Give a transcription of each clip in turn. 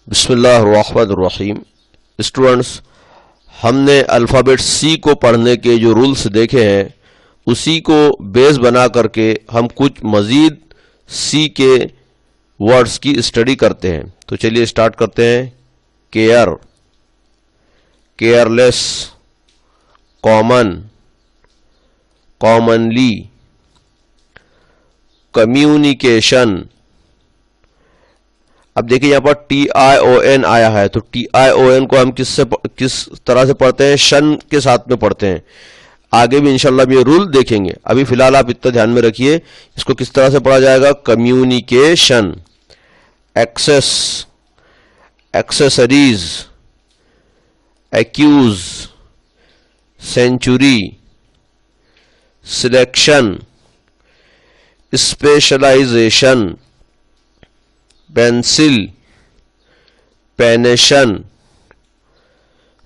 बिस्मिल्लाहिर्रहमानिर्रहीम। स्टूडेंट्स, हमने अल्फ़ाबेट सी को पढ़ने के जो रूल्स देखे हैं उसी को बेस बना करके हम कुछ मज़ीद सी के वर्ड्स की स्टडी करते हैं। तो चलिए स्टार्ट करते हैं। Care, careless, common, commonly, communication. अब देखिए यहाँ पर TION आया है, तो TION को हम किस तरह से पढ़ते हैं? शन के साथ में पढ़ते हैं। आगे भी इंशाल्लाह ये रूल देखेंगे। अभी फिलहाल आप इतना ध्यान में रखिए, इसको किस तरह से पढ़ा जाएगा? Communication. Access, accessories, accuse, century, selection, specialisation, pencil, पेनेशन,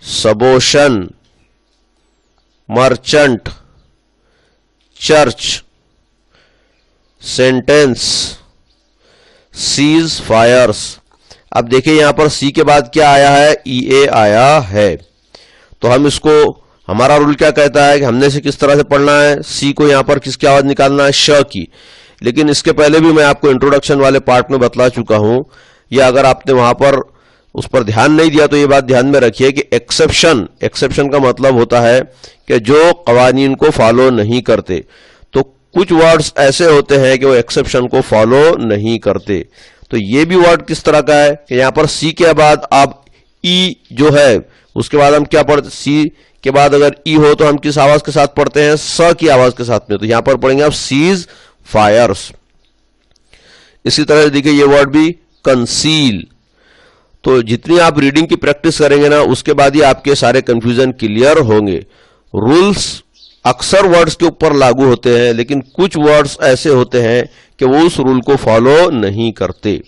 सबोशन, merchant, church, sentence, ceasefires. अब देखिए यहां पर सी के बाद क्या आया है? EA आया है। तो हम इसको, हमारा रूल क्या कहता है कि हमने से किस तरह से पढ़ना है? सी को यहां पर किसकी आवाज निकालना है? श की। लेकिन इसके पहले भी मैं आपको इंट्रोडक्शन वाले पार्ट में बतला चुका हूं, या अगर आपने वहां पर उस पर ध्यान नहीं दिया तो ये बात ध्यान में रखिए कि एक्सेप्शन, एक्सेप्शन का मतलब होता है कि जो कवानीन को फॉलो नहीं करते। तो कुछ वर्ड्स ऐसे होते हैं कि वो एक्सेप्शन को फॉलो नहीं करते। तो ये भी वर्ड किस तरह का है कि यहां पर सी के बाद आप ई जो है उसके बाद हम क्या पढ़ते? सी के बाद अगर ई हो तो हम किस आवाज के साथ पढ़ते हैं? स की आवाज के साथ में। तो यहां पर पढ़ेंगे आप सीज फायर्स। इसी तरह से देखिए ये वर्ड भी कंसील। तो जितनी आप रीडिंग की प्रैक्टिस करेंगे ना उसके बाद ही आपके सारे कंफ्यूजन क्लियर होंगे। रूल्स अक्सर वर्ड्स के ऊपर लागू होते हैं, लेकिन कुछ वर्ड्स ऐसे होते हैं कि वो उस रूल को फॉलो नहीं करते।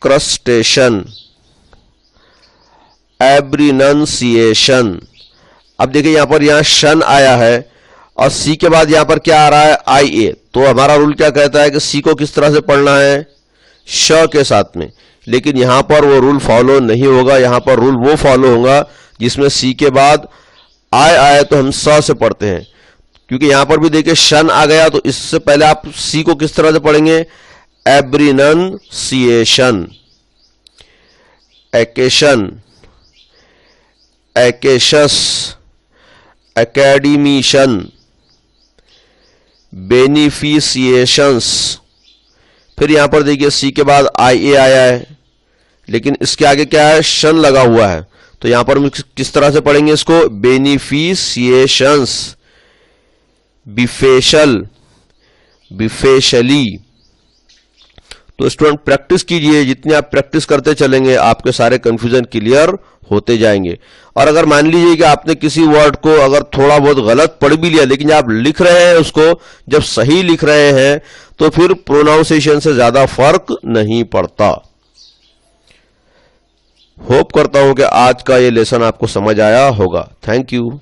क्रस्टेशन, एब्रिनंसिएशन। अब देखिए यहां पर शन आया है और सी के बाद यहां पर क्या आ रहा है? IA। तो हमारा रूल क्या कहता है कि सी को किस तरह से पढ़ना है? श के साथ में। लेकिन यहां पर वो रूल फॉलो नहीं होगा। यहां पर रूल वो फॉलो होगा जिसमें सी के बाद I आए तो हम स से पढ़ते हैं। क्योंकि यहां पर भी देखिए शन आ गया, तो इससे पहले आप सी को किस तरह से पढ़ेंगे? एब्रिनंसिएशन, एकेशन, एकेशस, एकेडमिशन, बेनिफिशिएशंस। फिर यहां पर देखिए सी के बाद IA आया है, लेकिन इसके आगे क्या है? शन लगा हुआ है। तो यहां पर किस तरह से पढ़ेंगे इसको? बेनिफिशिएशंस, बिफेशल, बिफेशली। तो स्टूडेंट प्रैक्टिस कीजिए, जितनी आप प्रैक्टिस करते चलेंगे आपके सारे कंफ्यूजन क्लियर होते जाएंगे। और अगर मान लीजिए कि आपने किसी वर्ड को अगर थोड़ा बहुत गलत पढ़ भी लिया, लेकिन आप लिख रहे हैं उसको जब सही लिख रहे हैं तो फिर प्रोनाउंसिएशन से ज्यादा फर्क नहीं पड़ता। होप करता हूं कि आज का ये लेसन आपको समझ आया होगा। Thank you.